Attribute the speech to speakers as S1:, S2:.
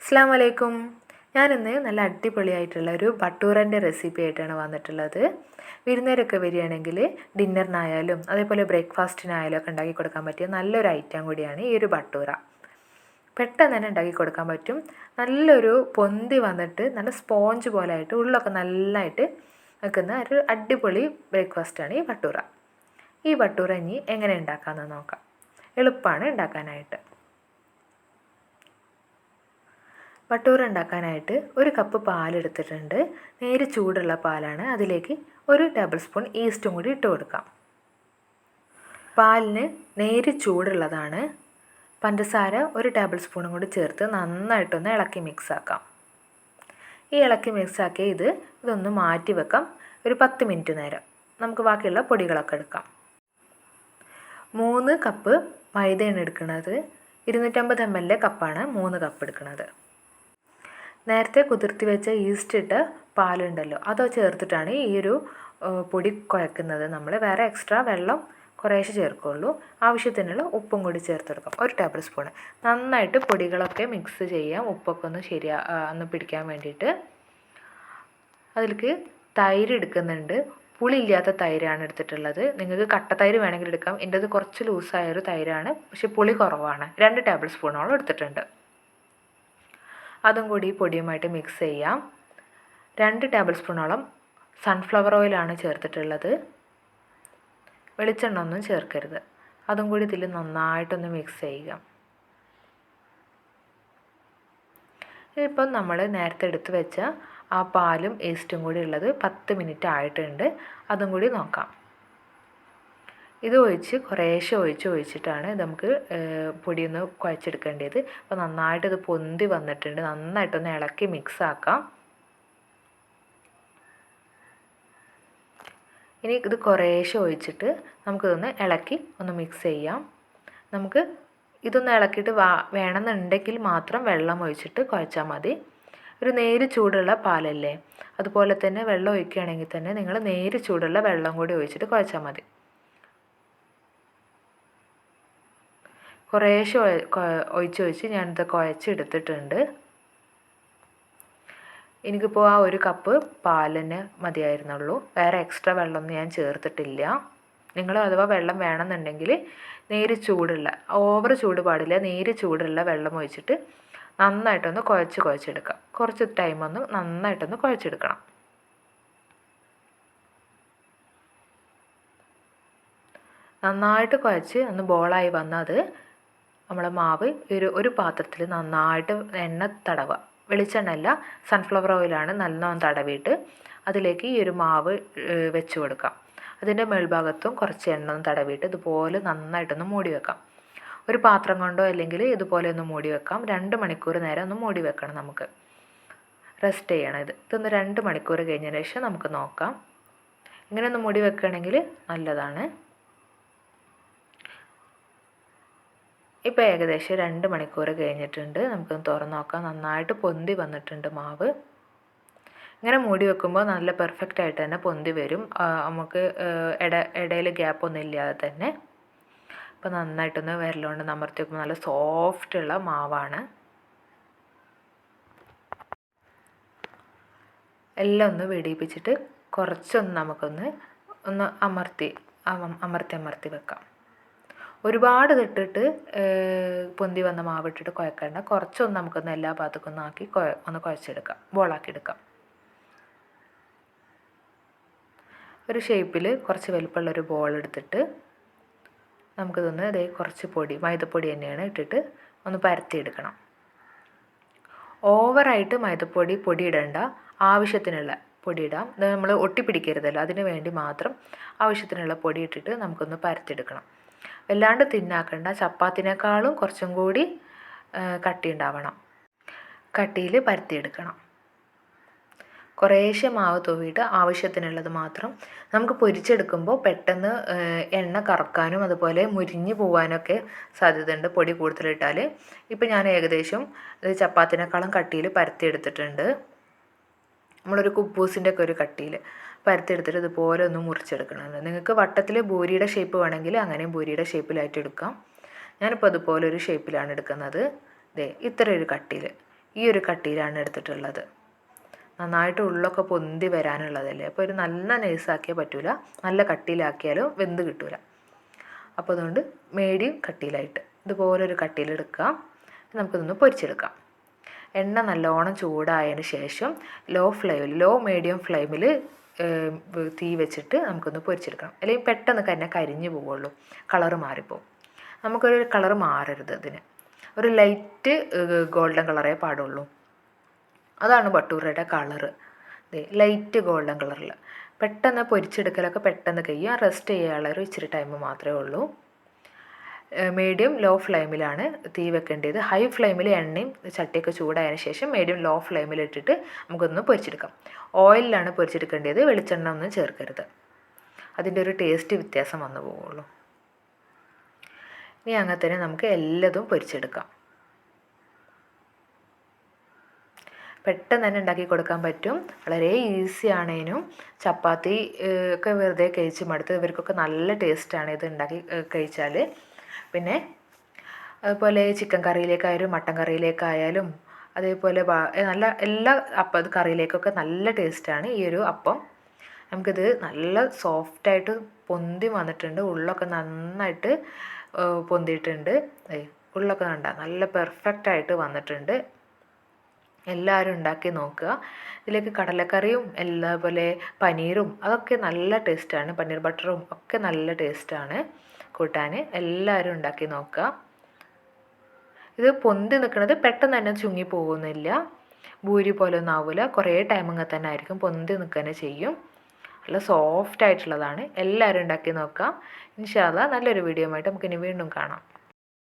S1: അസ്സലാമു അലൈക്കും. ഞാനിന്ന് നല്ല അടിപൊളിയായിട്ടുള്ള ഒരു ബട്ടൂറൻ്റെ റെസിപ്പി ആയിട്ടാണ് വന്നിട്ടുള്ളത്. വിരുന്നേരൊക്കെ വരികയാണെങ്കിൽ ഡിന്നറിനായാലും അതേപോലെ ബ്രേക്ക്ഫാസ്റ്റിനായാലും ഒക്കെ ഉണ്ടാക്കി കൊടുക്കാൻ പറ്റിയ നല്ലൊരു ഐറ്റം കൂടിയാണ് ഈ ഒരു ബട്ടൂറ. പെട്ടെന്ന് തന്നെ ഉണ്ടാക്കി കൊടുക്കാൻ പറ്റും. നല്ലൊരു പൊന്തി വന്നിട്ട് നല്ല സ്പോഞ്ച് പോലെ ആയിട്ട് ഉള്ളൊക്കെ നല്ലതായിട്ട് നിൽക്കുന്ന ഒരു അടിപൊളി ബ്രേക്ക്ഫാസ്റ്റാണ് ഈ ബട്ടൂറ. ഈ ബട്ടൂറ ഇനി എങ്ങനെ ഉണ്ടാക്കാമെന്ന് നോക്കാം. എളുപ്പമാണ് ഉണ്ടാക്കാനായിട്ട്. ബട്ടൂറ ഉണ്ടാക്കാനായിട്ട് ഒരു കപ്പ് പാലെടുത്തിട്ടുണ്ട്. നേരെ ചൂടുള്ള പാലാണ്. അതിലേക്ക് 1 ടേബിൾ സ്പൂൺ ഈസ്റ്റും കൂടി ഇട്ട് കൊടുക്കാം. പാലിന് നേരെ ചൂടുള്ളതാണ്. പഞ്ചസാര 1 ടേബിൾ സ്പൂണും കൂടി ചേർത്ത് നന്നായിട്ടൊന്ന് ഇളക്കി മിക്സാക്കാം. ഈ ഇളക്കി മിക്സാക്കി ഇതൊന്ന് മാറ്റി വെക്കാം. ഒരു 10 മിനിറ്റ് നേരം. നമുക്ക് ബാക്കിയുള്ള പൊടികളൊക്കെ എടുക്കാം. 3 കപ്പ് മൈദയാണ് എടുക്കുന്നത്. 250 ml കപ്പാണ് 3 കപ്പ് എടുക്കുന്നത്. നേരത്തെ കുതിർത്തി വെച്ച ഈസ്റ്റ് ഇട്ട പാലുണ്ടല്ലോ, അത് ചേർത്തിട്ടാണ് ഈ ഒരു പൊടി കുഴക്കുന്നത്. നമ്മൾ വേറെ എക്സ്ട്രാ വെള്ളം കുറേശ്ശെ ചേർക്കുള്ളൂ. ആവശ്യത്തിനുള്ള ഉപ്പും കൂടി ചേർത്തെടുക്കാം. 1 ടേബിൾ സ്പൂൺ. നന്നായിട്ട് പൊടികളൊക്കെ മിക്സ് ചെയ്യാം. ഉപ്പൊക്കെ ഒന്ന് പിടിക്കാൻ വേണ്ടിയിട്ട്. അതിലേക്ക് തൈര് എടുക്കുന്നുണ്ട്. പുളിയില്ലാത്ത തൈരാണ് എടുത്തിട്ടുള്ളത്. നിങ്ങൾക്ക് കട്ട തൈര് വേണമെങ്കിൽ എടുക്കാം. എൻ്റേത് കുറച്ച് ലൂസായൊരു തൈരാണ്, പക്ഷെ പുളി കുറവാണ്. 2 ടേബിൾ സ്പൂണോളം എടുത്തിട്ടുണ്ട്. അതും കൂടി പൊടിയുമായിട്ട് മിക്സ് ചെയ്യാം. 2 ടേബിൾ സ്പൂണോളം സൺഫ്ലവർ ഓയിലാണ് ചേർത്തിട്ടുള്ളത്. വെളിച്ചെണ്ണ ഒന്നും ചേർക്കരുത്. അതും കൂടി ഇതിൽ നന്നായിട്ടൊന്ന് മിക്സ് ചെയ്യുക. ഇപ്പം നമ്മൾ നേരത്തെ എടുത്ത് വെച്ച ആ പാലും ഈസ്റ്റും കൂടി ഉള്ളത് 10 മിനിറ്റ് ആയിട്ടുണ്ട്. അതും കൂടി നോക്കാം. ഇത് കുറേശ്ശെ ഒഴിച്ചിട്ടാണ് നമുക്ക് പൊടിയൊന്ന് കുഴച്ചെടുക്കേണ്ടത്. അപ്പോൾ നന്നായിട്ട് ഇത് പൊന്തി വന്നിട്ടുണ്ട്. നന്നായിട്ടൊന്ന് ഇളക്കി മിക്സ് ആക്കാം. ഇനി ഇത് കുറേശ്ശെ ഒഴിച്ചിട്ട് നമുക്കിതൊന്ന് ഇളക്കി ഒന്ന് മിക്സ് ചെയ്യാം. നമുക്ക് ഇതൊന്ന് ഇളക്കിയിട്ട് വേണമെന്നുണ്ടെങ്കിൽ മാത്രം വെള്ളം ഒഴിച്ചിട്ട് കുഴച്ചാൽ മതി. ഒരു നേര് ചൂടുള്ള പാലല്ലേ, അതുപോലെ തന്നെ വെള്ളം ഒഴിക്കുകയാണെങ്കിൽ തന്നെ നിങ്ങൾ നേര് ചൂടുള്ള വെള്ളം കൂടി ഒഴിച്ചിട്ട് കുഴച്ചാൽ മതി. കുറേശ്ശെ ഒഴിച്ച് ഞാനിത് കുഴച്ചെടുത്തിട്ടുണ്ട്. എനിക്കിപ്പോൾ ആ 1 കപ്പ് പാലിന് മതിയായിരുന്നുള്ളൂ. വേറെ എക്സ്ട്രാ വെള്ളമൊന്നും ഞാൻ ചേർത്തിട്ടില്ല. നിങ്ങൾ അഥവാ വെള്ളം വേണമെന്നുണ്ടെങ്കിൽ നേരെ ചൂടുള്ള, ഓവർ ചൂട് പാടില്ല, നേരെ ചൂടുള്ള വെള്ളം ഒഴിച്ചിട്ട് നന്നായിട്ടൊന്ന് കുഴച്ചെടുക്കാം. കുറച്ച് ടൈമൊന്ന് നന്നായിട്ടൊന്ന് കുഴച്ചെടുക്കണം. നന്നായിട്ട് കുഴച്ച് ഒന്ന് ബോളായി വന്നത് നമ്മളെ മാവ് ഒരു പാത്രത്തിൽ നന്നായിട്ട് എണ്ണ തടവുക. വെളിച്ചെണ്ണ അല്ല, സൺഫ്ലവർ ഓയിലാണ്. നല്ലോണം തടവിയിട്ട് അതിലേക്ക് ഈ ഒരു മാവ് വെച്ച് കൊടുക്കാം. അതിൻ്റെ മേൽഭാഗത്തും കുറച്ച് എണ്ണ ഒന്ന് തടവിയിട്ട് ഇതുപോലെ നന്നായിട്ടൊന്ന് മൂടി വെക്കാം. ഒരു പാത്രം കൊണ്ടോ അല്ലെങ്കിൽ ഇതുപോലെ ഒന്ന് മൂടി വെക്കാം. 2 മണിക്കൂർ നേരം ഒന്ന് മൂടി വെക്കണം. നമുക്ക് റെസ്റ്റ് ചെയ്യണം. ഇതൊന്ന് 2 മണിക്കൂർ കഴിഞ്ഞതിന് ശേഷം നമുക്ക് നോക്കാം. ഇങ്ങനെ ഒന്ന് മൂടി വെക്കുകയാണെങ്കിൽ നല്ലതാണ്. ഇപ്പോൾ ഏകദേശം 2 മണിക്കൂർ കഴിഞ്ഞിട്ടുണ്ട്. നമുക്കൊന്ന് തുറന്ന് നോക്കാം. നന്നായിട്ട് പൊന്തി വന്നിട്ടുണ്ട് മാവ്. ഇങ്ങനെ മൂടി വെക്കുമ്പോൾ നല്ല പെർഫെക്റ്റ് ആയിട്ട് തന്നെ പൊന്തി വരും. നമുക്ക് ഇടയിൽ ഗ്യാപ്പൊന്നും ഇല്ലാതെ തന്നെ. അപ്പോൾ നന്നായിട്ടൊന്ന് വിരലുകൊണ്ട് അമർത്തി വെക്കുമ്പോൾ നല്ല സോഫ്റ്റുള്ള മാവാണ്. എല്ലാം ഒന്ന് വെടിയിപ്പിച്ചിട്ട് കുറച്ചൊന്ന് നമുക്കൊന്ന് അമർത്തി വെക്കാം. ഒരുപാട് ഇട്ടിട്ട് പൊന്തി വന്ന മാവിട്ടിട്ട് കുഴക്കേണ്ട. കുറച്ചൊന്ന് നമുക്കൊന്ന് എല്ലാ ഭാഗത്തേക്കൊന്ന് ആക്കി ഒന്ന് കുഴച്ചെടുക്കാം, ബോളാക്കിയെടുക്കാം. ഒരു ഷേപ്പിൽ കുറച്ച് വലുപ്പമുള്ളൊരു ബോൾ എടുത്തിട്ട് നമുക്കിതൊന്ന് കുറച്ച് മൈദപ്പൊടി തന്നെയാണ് ഇട്ടിട്ട് ഒന്ന് പരത്തിയെടുക്കണം. ഓവറായിട്ട് പൊടി ഇടണ്ട. ആവശ്യത്തിനുള്ള പൊടി ഇടാം. നമ്മൾ ഒട്ടിപ്പിടിക്കരുതല്ലോ, അതിന് വേണ്ടി മാത്രം ആവശ്യത്തിനുള്ള പൊടി ഇട്ടിട്ട് നമുക്കൊന്ന് പരത്തിയെടുക്കണം. വല്ലാണ്ട് തിന്നാക്കണ്ട. ചപ്പാത്തിനേക്കാളും കുറച്ചും കൂടി കട്ടി ഉണ്ടാവണം. കട്ടിയിൽ പരത്തിയെടുക്കണം. കുറേശ്ശെ മാവ് തൂവിയിട്ട് ആവശ്യത്തിനുള്ളത് മാത്രം. നമുക്ക് പൊരിച്ചെടുക്കുമ്പോൾ പെട്ടെന്ന് എണ്ണ കറക്കാനും അതുപോലെ മുരിഞ്ഞു പോകാനൊക്കെ സാധ്യതയുണ്ട് പൊടി കൂടുതലിട്ടാൽ. ഇപ്പം ഞാൻ ഏകദേശം ചപ്പാത്തിനേക്കാളും കട്ടിയിൽ പരത്തിയെടുത്തിട്ടുണ്ട്. നമ്മളൊരു കുബൂസിൻ്റെ ഒക്കെ ഒരു കട്ടിയിൽ പരത്തിയെടുത്തിട്ട് ഇതുപോലെ ഒന്ന് മുറിച്ചെടുക്കണം. നിങ്ങൾക്ക് വട്ടത്തിൽ ബൂരിയുടെ ഷേപ്പ് വേണമെങ്കിൽ അങ്ങനെയും ബൂരിയുടെ ഷേപ്പിലായിട്ട് എടുക്കാം. ഞാനിപ്പോൾ അതുപോലെ ഒരു ഷേപ്പിലാണ് എടുക്കുന്നത്. ഇത്ര ഒരു കട്ടിയിൽ. ഈ ഒരു കട്ടിയിലാണ് എടുത്തിട്ടുള്ളത്. നന്നായിട്ട് ഉള്ളൊക്കെ പൊന്തി വരാനുള്ളതല്ലേ, അപ്പോൾ ഒരു നല്ല നൈസാക്കിയാൽ പറ്റില്ല, നല്ല കട്ടിയിലാക്കിയാലും വെന്ത് കിട്ടില്ല. അപ്പോൾ അതുകൊണ്ട് മീഡിയം കട്ടിയിലായിട്ട് ഇതുപോലൊരു കട്ടിയിലെടുക്കുക. നമുക്കിതൊന്ന് പൊരിച്ചെടുക്കാം. എണ്ണ നല്ലോണം ചൂടായതിന് ശേഷം ലോ മീഡിയം ഫ്ലെയിമിൽ തീ വെച്ചിട്ട് നമുക്കൊന്ന് പൊരിച്ചെടുക്കണം. അല്ലെങ്കിൽ പെട്ടെന്ന് തന്നെ കരിഞ്ഞു പോവുള്ളൂ, കളറ് മാറിപ്പോവും. നമുക്കൊരു കളറ് മാറരുത്, ഇതിന് ഒരു ലൈറ്റ് ഗോൾഡൻ കളറേ പാടുള്ളൂ. അതാണ് ബട്ടൂരയുടെ കളറ്, ലൈറ്റ് ഗോൾഡൻ കളറിൽ. പെട്ടെന്ന് പൊരിച്ചെടുക്കലൊക്കെ പെട്ടെന്ന് കഴിയും. റെസ്റ്റ് ചെയ്യാനുള്ള ഒരു ഇച്ചിരി ടൈം മാത്രമേ ഉള്ളൂ. മീഡിയം ലോ ഫ്ലെയിമിലാണ് തീ വെക്കേണ്ടത്. ഹൈ ഫ്ലെയിമിൽ എണ്ണയും ചട്ടിയൊക്കെ ചൂടായതിന് ശേഷം മീഡിയം ലോ ഫ്ലെയിമിൽ ഇട്ടിട്ട് നമുക്കൊന്ന് പൊരിച്ചെടുക്കാം. ഓയിലിലാണ് പൊരിച്ചെടുക്കേണ്ടത്, വെളിച്ചെണ്ണ ഒന്നും ചേർക്കരുത്, അതിൻ്റെ ഒരു ടേസ്റ്റ് വ്യത്യാസം വന്നു പോവുള്ളൂ. ഇനി അങ്ങനെ തന്നെ നമുക്ക് എല്ലാതും പൊരിച്ചെടുക്കാം. പെട്ടെന്ന് തന്നെ ഉണ്ടാക്കി കൊടുക്കാൻ പറ്റും, വളരെ ഈസി ആണേനും. ചപ്പാത്തി ഒക്കെ വെറുതെ കഴിച്ച് മടുത്ത് ഇവർക്കൊക്കെ നല്ല ടേസ്റ്റാണ് ഇത് ഉണ്ടാക്കി കഴിച്ചാൽ. പിന്നെ അതുപോലെ ചിക്കൻ കറിയിലേക്കായാലും മട്ടൻ കറിയിലേക്കായാലും അതേപോലെ നല്ല എല്ലാ കറിയിലേക്കൊക്കെ നല്ല ടേസ്റ്റാണ് ഈ ഒരു അപ്പം. നമുക്കിത് നല്ല സോഫ്റ്റായിട്ട് പൊന്തി വന്നിട്ടുണ്ട്, ഉള്ളൊക്കെ നന്നായിട്ട് പൊന്തിയിട്ടുണ്ട്. ഉള്ളൊക്കെ നല്ല പെർഫെക്റ്റായിട്ട് വന്നിട്ടുണ്ട്. എല്ലാവരും ഉണ്ടാക്കി നോക്കുക. ഇതിലേക്ക് കടലക്കറിയും പോലെ പനീറും അതൊക്കെ നല്ല ടേസ്റ്റാണ്, പനീർ ബട്ടറും ഒക്കെ നല്ല ടേസ്റ്റാണ് കൂട്ടാൻ. എല്ലാവരും ഉണ്ടാക്കി നോക്കുക. ഇത് പൊന്തി നിൽക്കുന്നത് പെട്ടെന്ന് തന്നെ ചുങ്ങി പോകുന്നില്ല, ഭൂരി പോലെ ഒന്നും ആവില്ല, കുറേ ടൈം ഇങ്ങനെ തന്നെ ആയിരിക്കും, പൊന്തി നിൽക്കുക ചെയ്യും. നല്ല സോഫ്റ്റ് ആയിട്ടുള്ളതാണ്. എല്ലാവരും ഉണ്ടാക്കി നോക്കാം. ഇൻഷാ അല്ലാഹ് നല്ലൊരു വീഡിയോ ആയിട്ട് നമുക്കിനി വീണ്ടും കാണാം.